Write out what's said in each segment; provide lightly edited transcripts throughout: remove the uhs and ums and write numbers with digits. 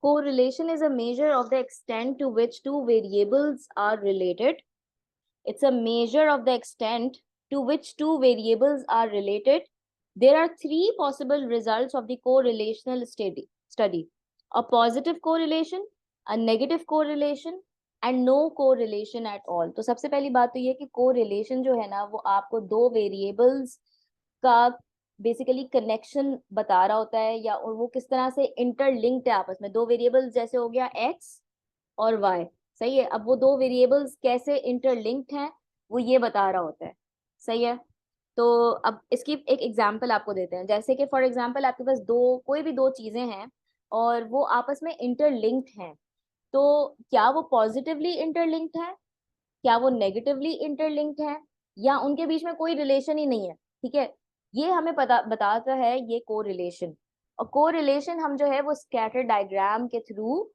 Correlation is a measure of the extent to which two variables are related. It's a measure of the extent to which two variables are related. There are three possible results of the correlational study. A positive correlation, a negative correlation and no correlation at all. तो सबसे पहली बात तो ये कि correlation जो है ना वो आपको दो variables का बेसिकली कनेक्शन बता रहा होता है या वो किस तरह से इंटरलिंक्ड है आपस में। दो वेरिएबल्स जैसे हो गया x और y, सही है। अब वो दो वेरिएबल्स कैसे इंटरलिंक्ड हैं वो ये बता रहा होता है, सही है। तो अब इसकी एक एग्जांपल आपको देते हैं। जैसे कि फॉर एग्जांपल आपके पास कोई भी दो चीजें हैं और वो आपस में इंटरलिंक्ड हैं, तो क्या वो पॉजिटिवली इंटरलिंक्ड है, क्या वो नेगेटिवली इंटरलिंक्ड है, या उनके बीच में कोई रिलेशन ही नहीं है, ठीक है। ये हमें पता बताता है ये कोरिलेशन। और कोरिलेशन हम जो है वो स्कैटर डायग्राम के थ्रू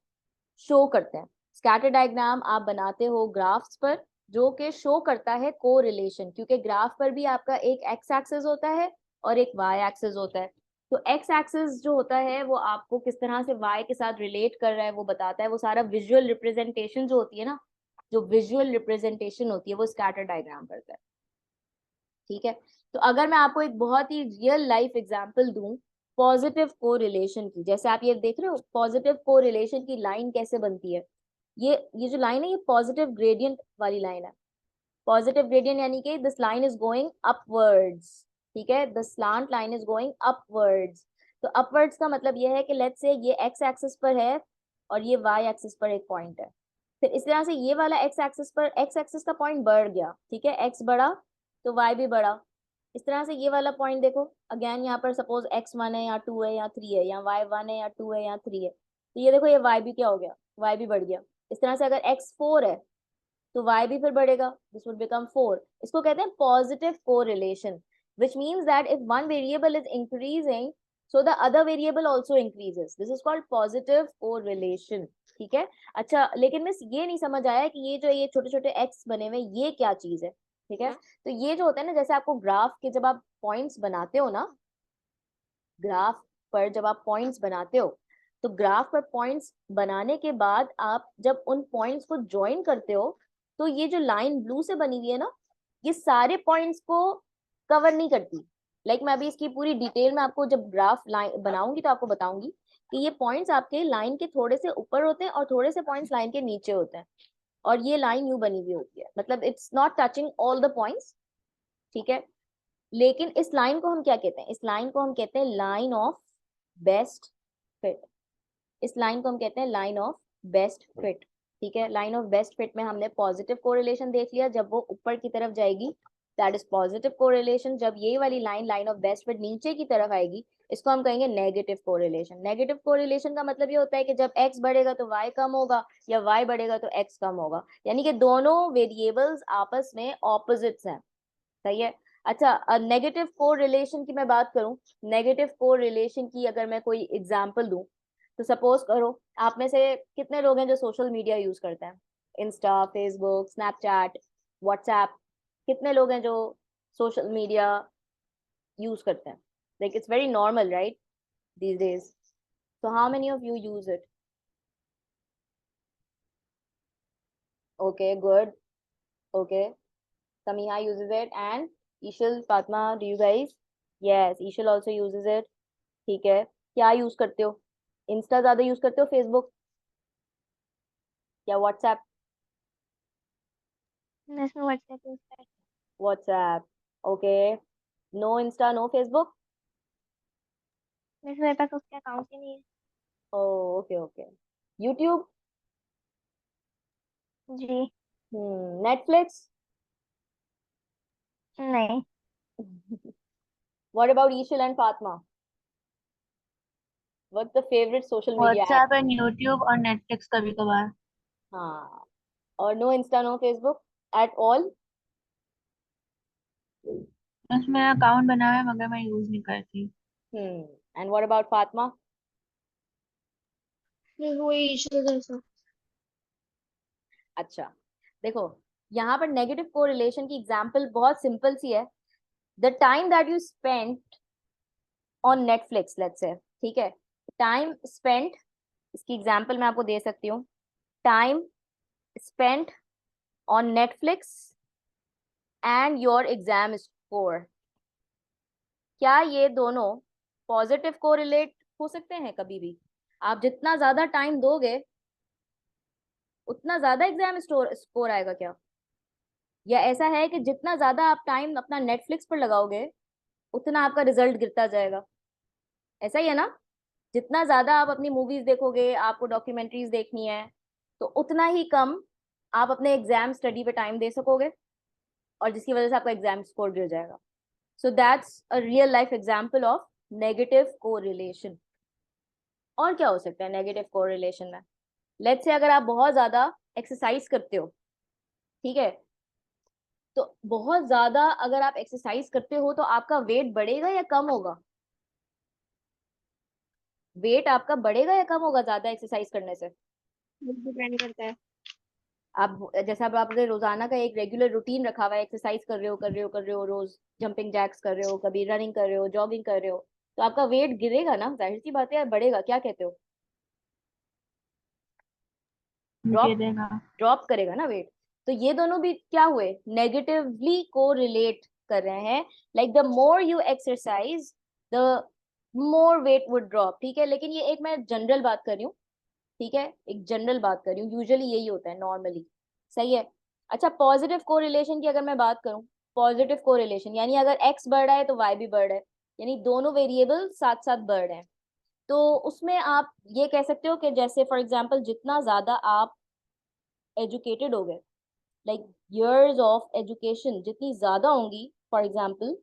शो करते हैं। स्कैटर डायग्राम आप बनाते हो ग्राफ्स पर जो कि शो करता है कोरिलेशन, क्योंकि ग्राफ पर भी आपका एक एक्स एक्सिस होता है और एक वाई एक्सिस होता है। तो एक्स एक्सिस जो होता है वो आपको किस तरह से वाई के साथ रिलेट कर रहा है वो बताता है। वो सारा विजुअल रिप्रेजेंटेशन जो होती है ना, जो विजुअल रिप्रेजेंटेशन होती है वो स्कैटर डायग्राम करता है, ठीक है। तो अगर मैं आपको एक बहुत ही रियल लाइफ एग्जांपल दूं पॉजिटिव कोरिलेशन की, जैसे आप ये देख रहे हो पॉजिटिव कोरिलेशन की लाइन कैसे बनती है। ये जो लाइन है ये पॉजिटिव ग्रेडियंट वाली लाइन है। पॉजिटिव ग्रेडियंट यानी कि this line is going upwards, ठीक है, the slant line is going upwards. तो अपवर्ड्स का मतलब ये है कि लेट्स से ये एक्स एक्सिस पर है और ये वाई एक्सिस पर एक पॉइंट है। फिर इस तरह से ये वाला एक्स एक्सिस पर एक्स एक्सिस का पॉइंट बढ़ गया, ठीक है, एक्स बढ़ा तो वाई भी बढ़ा। इस तरह से ये वाला पॉइंट देखो अगेन, यहाँ पर सपोज x1 है या 2 है या 3 है, या y1 है या 2 है या 3 है, तो ये देखो ये y भी क्या हो गया, y भी बढ़ गया। इस तरह से अगर x4 है तो y भी फिर बढ़ेगा, दिस वुड बिकम 4। इसको कहते हैं positive correlation, which means that if one variable is increasing so the other variable also increases, this is called positive correlation, ठीक है। अच्छा लेकिन मिस ये नहीं समझ आया कि ये जो ये छोटे छोटे x बने हुए ये क्या चीज है, ठीक है। तो ये जो होता है ना, जैसे आपको ग्राफ के जब आप पॉइंट्स बनाते हो ना, ग्राफ पर जब आप पॉइंट्स बनाते हो तो ग्राफ पर पॉइंट्स बनाने के बाद आप जब उन पॉइंट्स को ज्वाइन करते हो तो ये जो लाइन ब्लू से बनी हुई है ना, ये सारे पॉइंट्स को कवर नहीं करती। मैं अभी इसकी पूरी डिटेल में आपको जब ग्राफ लाइन बनाऊंगी तो आपको बताऊंगी कि ये पॉइंट्स आपके लाइन के थोड़े से ऊपर होते हैं और थोड़े से पॉइंट्स लाइन के नीचे होते हैं, और ये लाइन यूं बनी हुई होती है, मतलब it's not touching all the points, ठीक है। लेकिन इस लाइन को हम क्या कहते हैं, इस लाइन को हम कहते हैं लाइन ऑफ बेस्ट फिट। इस लाइन को हम कहते हैं लाइन ऑफ बेस्ट फिट, ठीक है। लाइन ऑफ बेस्ट फिट में हमने पॉजिटिव कोरिलेशन देख लिया, जब वो ऊपर की तरफ जाएगी दैट इज पॉजिटिव कोरिलेशन। जब ये वाली line line of best fit नीचे की तरफ आएगी इसको हम कहेंगे नेगेटिव कोरिलेशन। नेगेटिव कोरिलेशन का मतलब ये होता है कि जब x बढ़ेगा तो y कम होगा या y बढ़ेगा तो x कम होगा, यानी कि दोनों वेरिएबल्स आपस में ऑपोजिट्स हैं, सही है। अच्छा नेगेटिव कोरिलेशन की मैं बात करूं, नेगेटिव कोरिलेशन की अगर मैं कोई एग्जांपल दूं तो सपोज करो आप में से कितने लोग हैं जो सोशल मीडिया यूज करते हैं, इंस्टा, फेसबुक, स्नैपचैट, व्हाट्सएप, कितने लोग हैं जो सोशल मीडिया यूज करते हैं। It's very normal right these days, so how many of you use it? Okay, good. Okay, Samiha uses it and Ishil, Fatma, do you guys? Yes, Ishil also uses it, ठीक है। क्या use करते हो, Insta ज्यादा use करते हो, Facebook या WhatsApp? इसमें व्हाट्सएप यूज करते हैं। WhatsApp, okay. No Insta no Facebook? वैसे मेरे पास उसके अकाउंट ही नहीं है। Okay okay. यूट्यूब? जी नेटफ्लिक्स? नहीं। What about Ishal and Fatima? What's the favourite social media app? WhatsApp and YouTube और नेटफ्लिक्स कभी कभार। हाँ, और no Insta no Facebook at all? उसमें अकाउंट बना है मगर मैं यूज नहीं करती। And what about Fatima? नहीं वही इशू जैसा। अच्छा देखो, यहाँ पर नेगेटिव कोरिलेशन की एग्जांपल बहुत सिंपल सी है। The time that you spent on Netflix let's say, ठीक है, टाइम स्पेंट इसकी एग्जाम्पल मैं आपको दे सकती हूँ, time spent on Netflix and your exam score. क्या ये दोनों पॉजिटिव कोरिलेट हो सकते हैं कभी भी? आप जितना ज्यादा टाइम दोगे उतना ज्यादा एग्जाम स्कोर आएगा क्या? या ऐसा है कि जितना ज्यादा आप टाइम अपना नेटफ्लिक्स पर लगाओगे उतना आपका रिजल्ट गिरता जाएगा? ऐसा ही है ना? जितना ज्यादा आप अपनी मूवीज देखोगे, आपको डॉक्यूमेंट्रीज देखनी है, तो उतना ही कम आप अपने एग्जाम स्टडी पे टाइम दे सकोगे, और जिसकी वजह से आपका एग्जाम स्कोर गिर जाएगा। So that's a real life example of negative correlation. और क्या हो सकता है नेगेटिव कोरिलेशन में? लेट्स से अगर आप बहुत ज्यादा एक्सरसाइज करते हो, ठीक है, तो बहुत ज्यादा अगर आप एक्सरसाइज करते हो तो आपका वेट बढ़ेगा या कम होगा? वेट आपका बढ़ेगा या कम होगा ज्यादा एक्सरसाइज करने से? डिपेंड करता है। आप जैसा अब आपने रोजाना का एक रेगुलर रूटीन रखा हुआ है, एक्सरसाइज कर रहे हो रोज, जंपिंग जैक्स कर रहे हो, कभी रनिंग कर रहे हो, जॉगिंग कर रहे हो, तो आपका वेट गिरेगा ना, जाहिर सी बात है, या बढ़ेगा? क्या कहते हो? ड्रॉप गिरेगा। ड्रॉप करेगा ना वेट। तो ये दोनों भी क्या हुए, नेगेटिवली को रिलेट कर रहे हैं। Like the more you exercise the more weight would drop. ठीक है, लेकिन ये एक मैं जनरल बात कर रही हूँ, ठीक है, एक जनरल बात कर रही हूँ, यूजुअली यही होता है नॉर्मली। सही है। अच्छा, पॉजिटिव कोरिलेशन की अगर मैं बात करूँ, पॉजिटिव कोरिलेशन यानी अगर एक्स बढ़ रहा है तो वाई भी बढ़ रहा है, यानी दोनों वेरिएबल साथ साथ बढ़ रहे हैं। तो उसमें आप ये कह सकते हो कि जैसे फॉर एग्जाम्पल जितना ज्यादा आप एजुकेटेड हो गए, लाइक years ऑफ एजुकेशन जितनी ज्यादा होंगी, फॉर एग्जाम्पल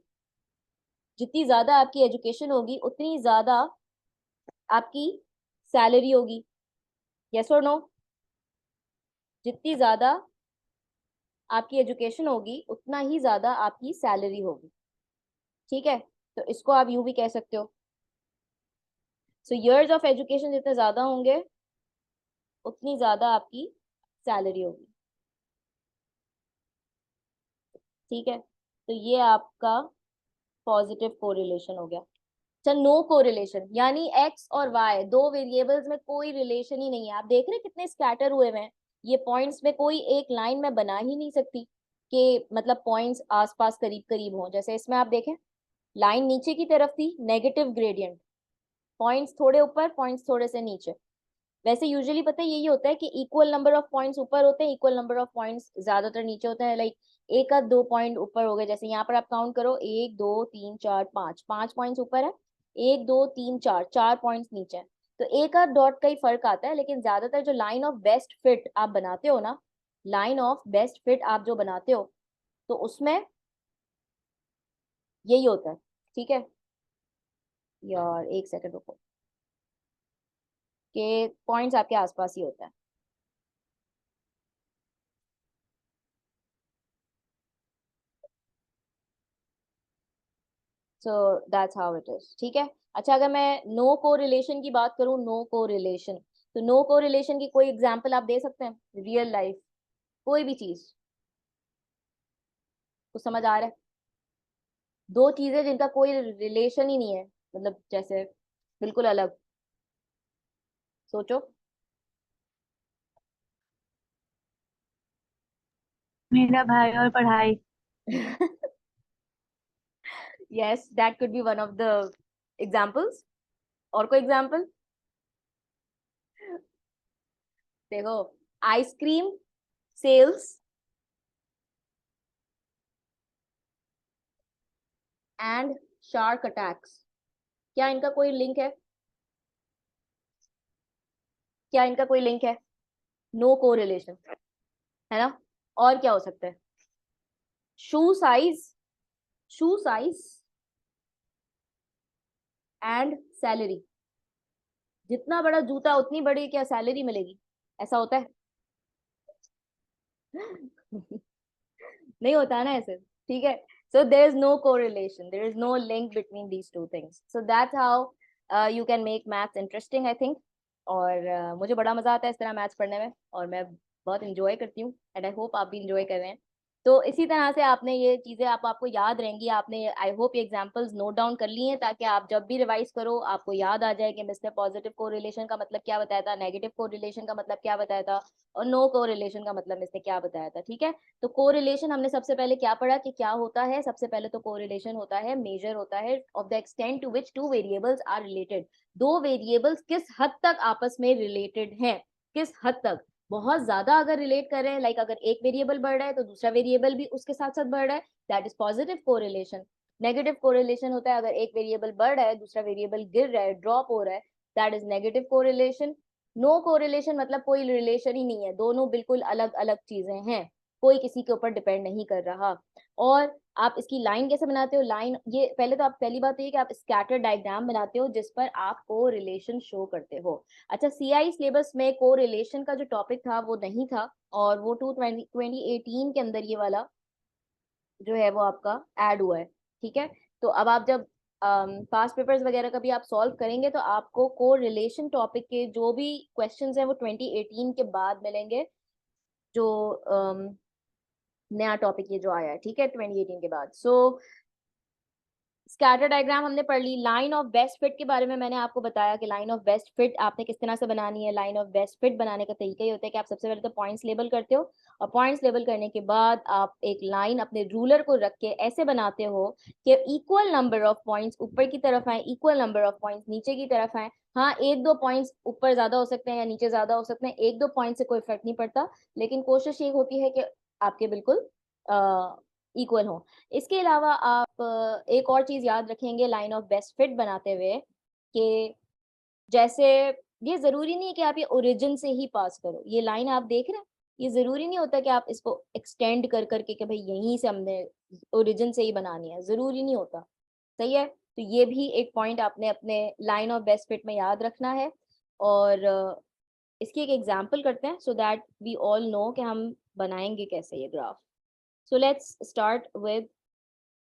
जितनी ज्यादा आपकी एजुकेशन होगी उतनी ज्यादा आपकी सैलरी होगी। यस और नो? जितनी ज्यादा आपकी एजुकेशन होगी उतना ही ज्यादा आपकी सैलरी होगी। ठीक है, तो इसको आप यूं भी कह सकते हो। सो years ऑफ एजुकेशन जितने ज्यादा होंगे उतनी ज्यादा आपकी सैलरी होगी। ठीक है, तो ये आपका पॉजिटिव कोरिलेशन हो गया। अच्छा, नो कोरिलेशन यानी एक्स और वाई दो वेरिएबल्स में कोई रिलेशन ही नहीं है। आप देख रहे हैं कितने स्कैटर हुए हुए हैं, ये पॉइंट्स में कोई एक लाइन में बना ही नहीं सकती कि मतलब पॉइंट्स आसपास करीब करीब हों। जैसे इसमें आप देखें, लाइन नीचे की तरफ थी, नेगेटिव ग्रेडियंट, पॉइंट्स थोड़े ऊपर, पॉइंट्स थोड़े से नीचे। वैसे यूजुअली पता है यही होता है कि इक्वल नंबर ऑफ पॉइंट्स ऊपर होते हैं, इक्वल नंबर ऑफ पॉइंट्स ज्यादातर नीचे होते हैं। लाइक एक आध दो पॉइंट ऊपर हो गए, जैसे यहाँ पर आप काउंट करो, 1 2 3 4 5, 5 पॉइंट्स ऊपर है, 1 2 3 4, 4 पॉइंट्स नीचे है। तो एक आध डॉट का ही फर्क आता है, लेकिन ज्यादातर जो लाइन ऑफ बेस्ट फिट आप बनाते हो ना, लाइन ऑफ बेस्ट फिट आप जो बनाते हो, तो उसमें यही होता है। ठीक है यार, एक सेकंड रुको, कि पॉइंट्स आपके आसपास ही होता है। So that's how it is. ठीक है। अच्छा, अगर मैं नो कोरिलेशन की बात करूं, नो कोरिलेशन, तो नो कोरिलेशन की कोई एग्जांपल आप दे सकते हैं रियल लाइफ, कोई भी चीज? कुछ समझ आ रहा है? दो चीजें जिनका कोई रिलेशन ही नहीं है, मतलब जैसे बिल्कुल अलग। सोचो। मेरा भाई और पढ़ाई। Yes, that could be one of the examples. और कोई एग्जांपल? देखो, ice cream sales and shark attacks, क्या इनका कोई लिंक है? क्या इनका कोई लिंक है? नो कोरिलेशन, है ना? और क्या हो सकता है? शू size, shoe size and salary, जितना बड़ा जूता उतनी बड़ी क्या सैलरी मिलेगी? ऐसा होता है? नहीं होता है ना ऐसे। ठीक है, so there is no correlation, there is no link between these two things, so that's how you can make maths interesting, I think. और मुझे बड़ा मजा आता है इस तरह मैथ्स पढ़ने में, और मैं बहुत इंजॉय करती हूँ, एंड आई होप आप भी इंजॉय कर रहे हैं। तो इसी तरह से आपने ये चीजें आपको याद रहेंगी। आपने आई होप ये एग्जांपल्स नोट डाउन कर लिए हैं, ताकि आप जब भी रिवाइज करो आपको याद आ जाए कि मिस ने पॉजिटिव कोरिलेशन का मतलब क्या बताया था, नेगेटिव कोरिलेशन का मतलब क्या बताया था, और नो कोरिलेशन का मतलब मिस ने क्या बताया था। ठीक है, तो कोरिलेशन हमने सबसे पहले क्या पढ़ा कि क्या होता है। सबसे पहले तो कोरिलेशन होता है, मेजर होता है of the extent to which two variables are related. दो वेरिएबल्स किस हद तक आपस में रिलेटेड हैं, किस हद तक। बहुत ज्यादा अगर रिलेट कर रहे हैं, लाइक अगर एक वेरिएबल बढ़ रहा है तो दूसरा वेरिएबल भी उसके साथ साथ बढ़ रहा है, that is positive correlation. Negative correlation होता है अगर एक वेरिएबल बढ़ रहा है दूसरा वेरिएबल गिर रहा है, ड्रॉप हो रहा है, that is negative correlation. No correlation मतलब कोई रिलेशन ही नहीं है, दोनों बिल्कुल अलग अलग चीजें हैं, कोई किसी के ऊपर डिपेंड नहीं कर रहा। और आप इसकी लाइन कैसे बनाते हो, लाइन ये पहले तो आप पहली बात ये कि आप स्कैटर डायग्राम बनाते हो जिस पर आप कोरिलेशन शो करते हो। अच्छा, सीआई सिलेबस में कोरिलेशन का जो टॉपिक था वो नहीं था, और वो 2018 के अंदर ये वाला जो है वो आपका ऐड हुआ है। ठीक है, तो अब आप जब पास्ट पेपर्स वगैरह का भी आप सॉल्व करेंगे तो आपको कोरिलेशन टॉपिक के जो भी क्वेश्चंस हैं वो 2018 के बाद मिलेंगे, जो नया टॉपिक ये जो आया है, ठीक है, 2018 के बाद। सो स्कैटर डायग्राम हमने पढ़ ली। लाइन ऑफ बेस्ट फिट के बारे में मैंने आपको बताया कि लाइन ऑफ बेस्ट फिट आपने किस तरह से बनानी है। लाइन ऑफ बेस्ट फिट बनाने का तरीका ये होता है कि आप सबसे पहले तो पॉइंट्स लेबल करते हो, और पॉइंट्स लेबल करने के बाद आप एक लाइन अपने रूलर को रख के ऐसे बनाते हो कि इक्वल नंबर ऑफ पॉइंट्स ऊपर की तरफ आए, इक्वल नंबर ऑफ पॉइंट्स नीचे की तरफ आए। हाँ, एक दो पॉइंट्स ऊपर ज्यादा हो सकते हैं या नीचे ज्यादा हो सकते हैं, एक दो पॉइंट से कोई फर्क नहीं पड़ता, लेकिन कोशिश ये होती है कि आपके बिल्कुल इक्वल हो। इसके अलावा आप एक और चीज याद रखेंगे लाइन ऑफ बेस्ट फिट बनाते हुए कि जैसे ये जरूरी नहीं है कि आप ये ओरिजिन से ही पास करो। ये लाइन आप देख रहे हैं, ये जरूरी नहीं होता कि आप इसको एक्सटेंड कर करके कि भाई यहीं से हमने ओरिजिन से ही बनानी है, जरूरी नहीं होता। सही है, तो ये भी एक पॉइंट आपने अपने लाइन ऑफ बेस्ट फिट में याद रखना है। और इसकी एक एग्जांपल करते हैं so that we all know कि हम बनाएंगे कैसे ये graph. So let's start with